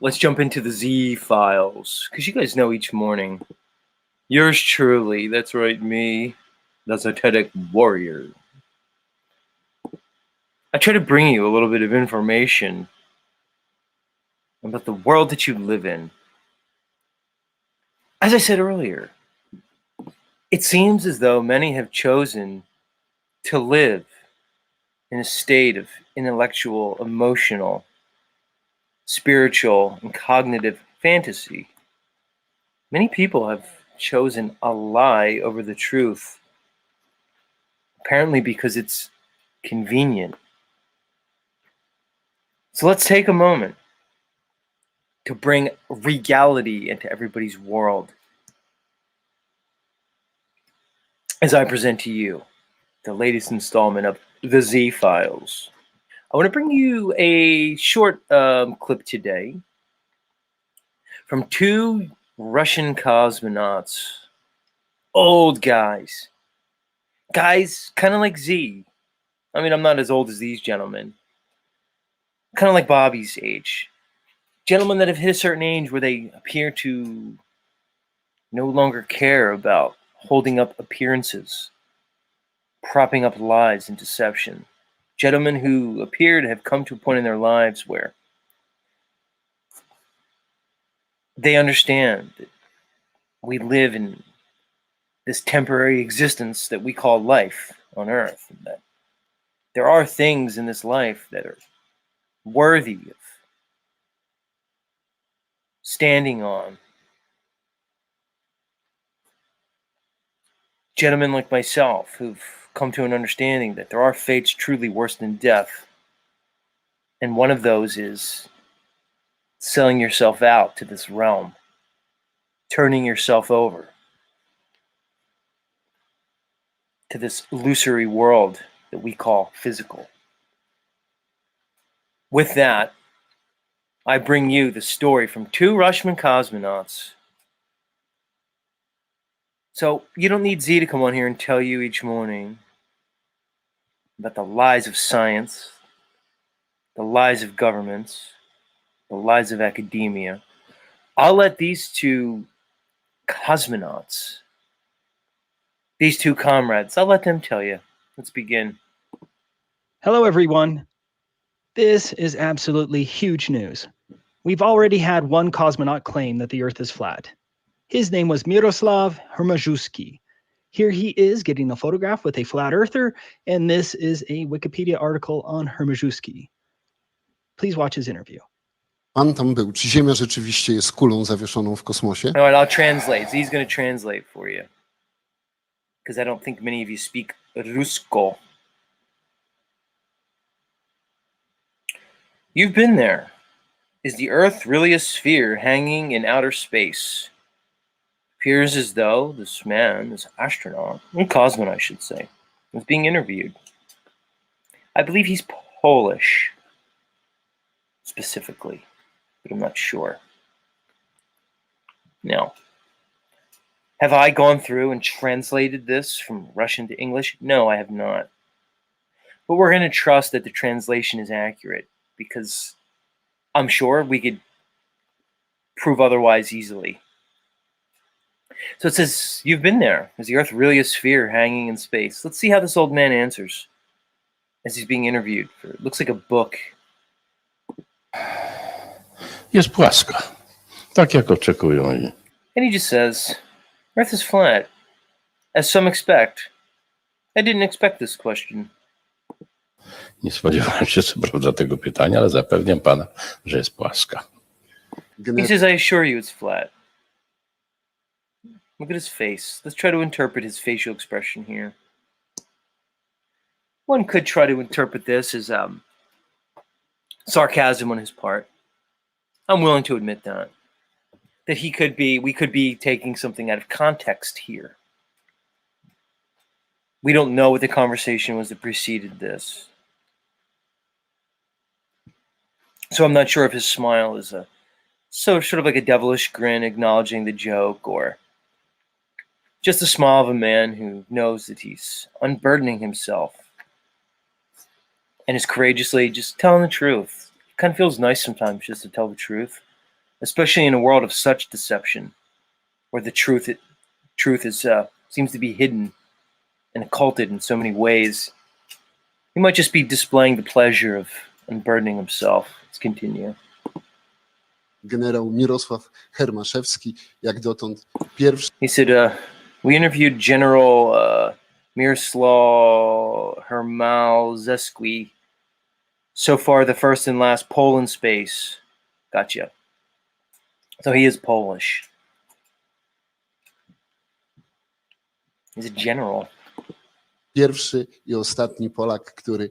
let's jump into the Z files, because you guys know each morning. Yours truly, that's right, me, the Zotetic Warrior. I try to bring you a little bit of information about the world that you live in. As I said earlier, it seems as though many have chosen to live in a state of intellectual, emotional, spiritual, and cognitive fantasy. Many people have chosen a lie over the truth, apparently because it's convenient. So let's take a moment to bring regality into everybody's world as I present to you the latest installment of the Z Files. I want to bring you a short clip today from two Russian cosmonauts, old guys kind of like Z. I mean, I'm not as old as these gentlemen, kind of like Bobby's age. Gentlemen that have hit a certain age where they appear to no longer care about holding up appearances, propping up lies and deception. Gentlemen who appear to have come to a point in their lives where they understand that we live in this temporary existence that we call life on Earth, and that there are things in this life that are worthy of standing on. Gentlemen like myself who've come to an understanding that there are fates truly worse than death, and one of those is selling yourself out to this realm, turning yourself over to this illusory world that we call physical. With that, I bring you the story from two Russian cosmonauts. So you don't need Z to come on here and tell you each morning about the lies of science, the lies of governments, the lies of academia. I'll let these two cosmonauts, these two comrades, I'll let them tell you. Let's begin. Hello, everyone. This is absolutely huge news. We've already had one cosmonaut claim that the Earth is flat. His name was Miroslav Hermajewski. Here he is getting a photograph with a flat earther, and this is a Wikipedia article on Hermajewski. Please watch his interview. Pan tam był. Czy Ziemia rzeczywiście jest kulą zawieszoną w kosmosie? All right, I'll translate. Z's going to translate for you, because I don't think many of you speak Rusko. You've been there. Is the Earth really a sphere hanging in outer space? Appears as though this man, this astronaut, or cosmonaut I should say, is being interviewed. I believe he's Polish, specifically, but I'm not sure. Now, have I gone through and translated this from Russian to English? No, I have not. But we're going to trust that the translation is accurate, because I'm sure we could prove otherwise easily. So it says, you've been there. Is the Earth really a sphere hanging in space? Let's see how this old man answers as he's being interviewed. It looks like a book. Jest płaska, tak jak oczekują. And he just says, Earth is flat, as some expect. I didn't expect this question. Nie spodziewałem się co prawda tego pytania, ale zapewniam pana, że jest płaska. He says, I assure you it's flat. Look at his face. Let's try to interpret his facial expression here. One could try to interpret this as sarcasm on his part. I'm willing to admit that. That we could be taking something out of context here. We don't know what the conversation was that preceded this. So I'm not sure if his smile is sort of like a devilish grin acknowledging the joke, or just the smile of a man who knows that he's unburdening himself and is courageously just telling the truth. It kind of feels nice sometimes just to tell the truth. especially in a world of such deception, where the truth is seems to be hidden and occulted in so many ways. He might just be displaying the pleasure of unburdening himself. Let's continue. Generał Mirosław Hermaszewski, jak dotąd pierwszy He said, we interviewed General Miroslav Hermalzeski, so far the first and last Pole in space. Gotcha. So he is Polish. He's a general. pierwszy i ostatni Polak, który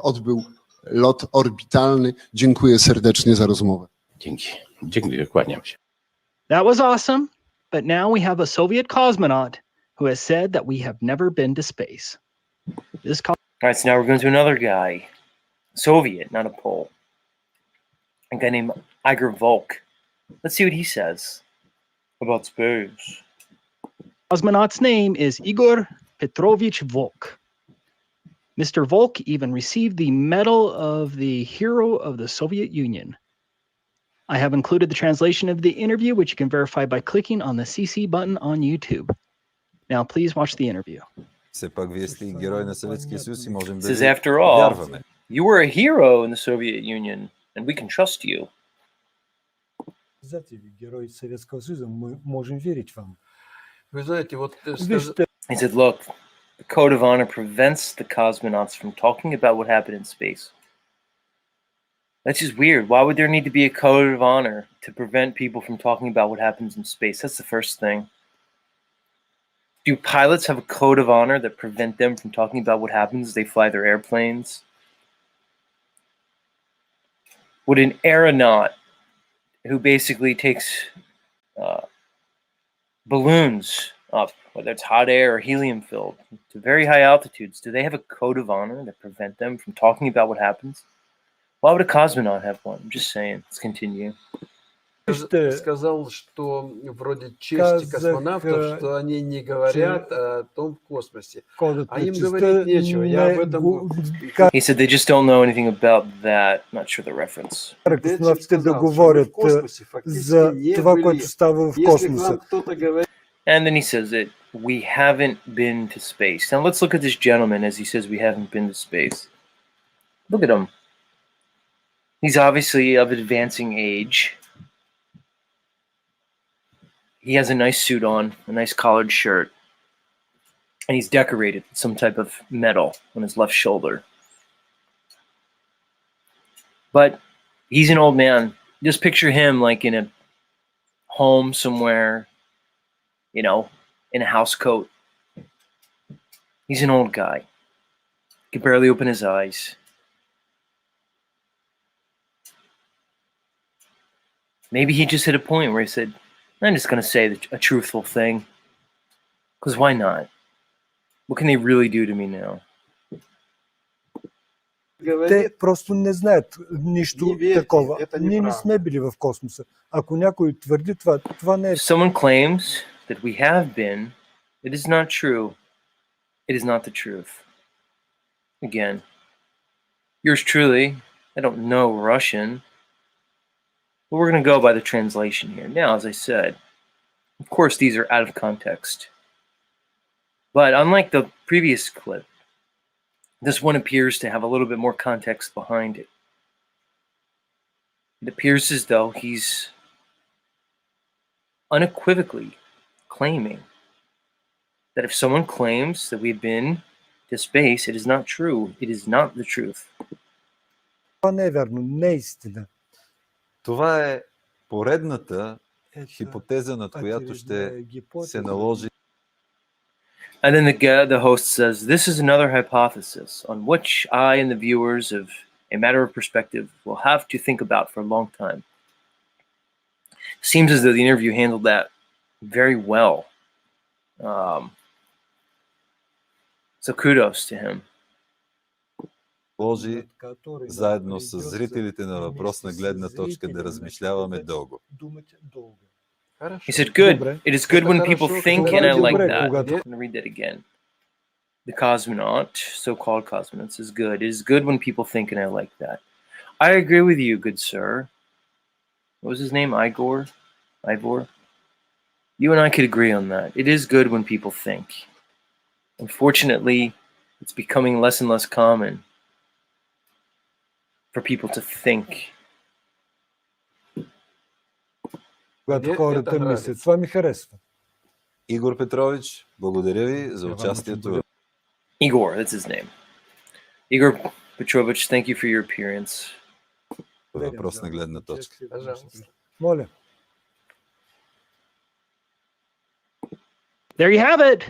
odbył lot orbitalny. Dziękuję serdecznie za rozmowę. Dzięki. Dziękuję, kłaniam się. That was awesome, but now we have a Soviet cosmonaut who has said that we have never been to space. All right, so now we're going to another guy. Soviet, not a Pole. A guy named Igor Volk. Let's see what he says about space. Cosmonaut's name is Igor Petrovich Volk. Mr. Volk even received the Medal of the Hero of the Soviet Union. I have included the translation of the interview, which you can verify by clicking on the CC button on YouTube. Now, please watch the interview. Все пак вие сте герой на Съветския съюз и можем да Says, ви after all, вярваме. you were a hero in the Soviet Union, and we can trust you. Знаете, герой Советского Союза, мы можем верить вам. Вы знаете, вот Вижте, He said, look, the code of honor prevents the cosmonauts from talking about what happened in space. That's just weird. Why would there need to be a code of honor to prevent people from talking about what happens in space? That's the first thing. Do pilots have a code of honor that prevent them from talking about what happens as they fly their airplanes? Would an aeronaut who basically takes balloons up, whether it's hot air or helium filled, to very high altitudes, do they have a code of honor that prevent them from talking about what happens? Why would a cosmonaut have one? I'm just saying. Let's continue. сказал, что вроде честь космонавтов, что они не говорят о том в космосе. А им говорить нечего. Я об этом... He said they just don't know anything about that. Not sure the reference. космонавтите да говорят за това, което става в космоса. And then he says that we haven't been to space. Now let's look at this gentleman as he says we haven't been to space. Look at him. He's obviously of advancing age. He has a nice suit on, a nice collared shirt, and he's decorated with some type of medal on his left shoulder. But he's an old man. Just picture him like in a home somewhere, you know, in a house coat. He's an old guy. He can barely open his eyes. Maybe he just hit a point where he said, I'm just going to say a truthful thing. Because why not? What can they really do to me now? Те просто не знаят нищо такова. Ние не сме били в космоса. Ако някой твърди това, това не е... Someone claims that we have been. It is not true. It is not the truth. Again, yours truly, I don't know Russian. But we're going to go by the translation here. Now, as I said, of course, these are out of context. But unlike the previous clip, this one appears to have a little bit more context behind it. It appears as though he's unequivocally claiming that if someone claims that we've been to space, it is not true. It is not the truth. Това не е вярно, не е истина. Това е поредната хипотеза, над която ще се наложи. And then the host says, this is another hypothesis on which I and the viewers of A Matter of Perspective will have to think about for a long time. Seems as though the interview handled that very well. So kudos to him.Ложи заедно с зрителите на въпросна гледна точка да размишляваме дълго. He said, good. It is good when people think, and I like that. I'm going to read that again. The cosmonaut, so-called cosmonauts, is good. It is good when people think, and I like that. I agree with you, good sir. What was his name? Ivor? You and I could agree on that. It is good when people think. Unfortunately, it's becoming less and less common for people to think. Когато хората мислят. Това ми харесва. Игор Петрович, благодаря ви за участието. Igor, that's his name. Igor Petrovich, thank you for your appearance. Въпросна гледна точка. Моля. There you have it.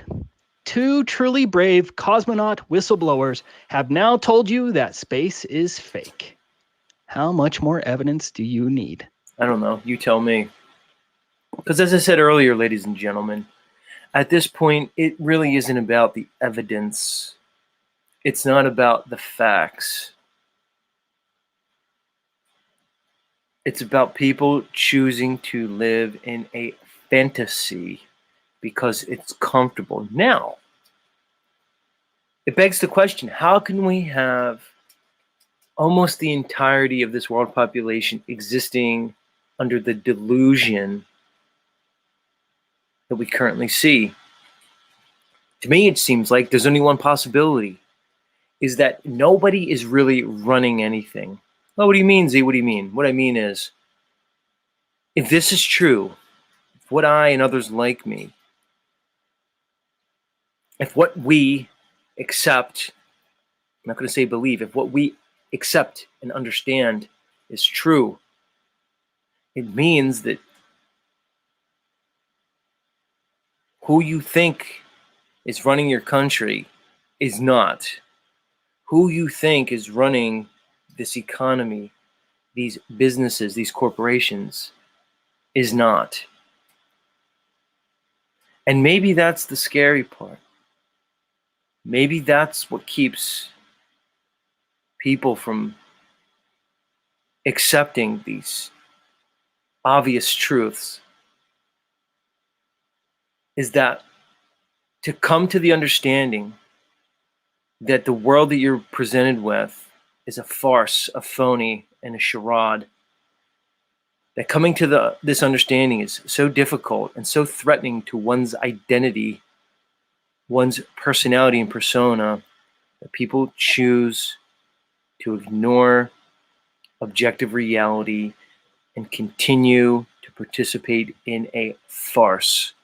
Two truly brave cosmonaut whistleblowers have now told you that space is fake. How much more evidence do you need? I don't know. You tell me. Because as I said earlier, ladies and gentlemen, at this point, it really isn't about the evidence. It's not about the facts. It's about people choosing to live in a fantasy because it's comfortable. Now, it begs the question, how can we have almost the entirety of this world population existing under the delusion that we currently see? To me, it seems like there's only one possibility, is that nobody is really running anything. Oh, what do you mean, Z? What do you mean? What I mean is, if this is true, if what I and others like me, if what we accept, I'm not going to say believe, if what we accept and understand is true, it means that who you think is running your country is not. Who you think is running this economy, these businesses, these corporations, is not. And maybe that's the scary part. Maybe that's what keeps people from accepting these obvious truths, is that to come to the understanding that the world that you're presented with is a farce, a phony, and a charade. That coming to this understanding is so difficult and so threatening to one's identity, one's personality and persona, that people choose to ignore objective reality and continue to participate in a farce.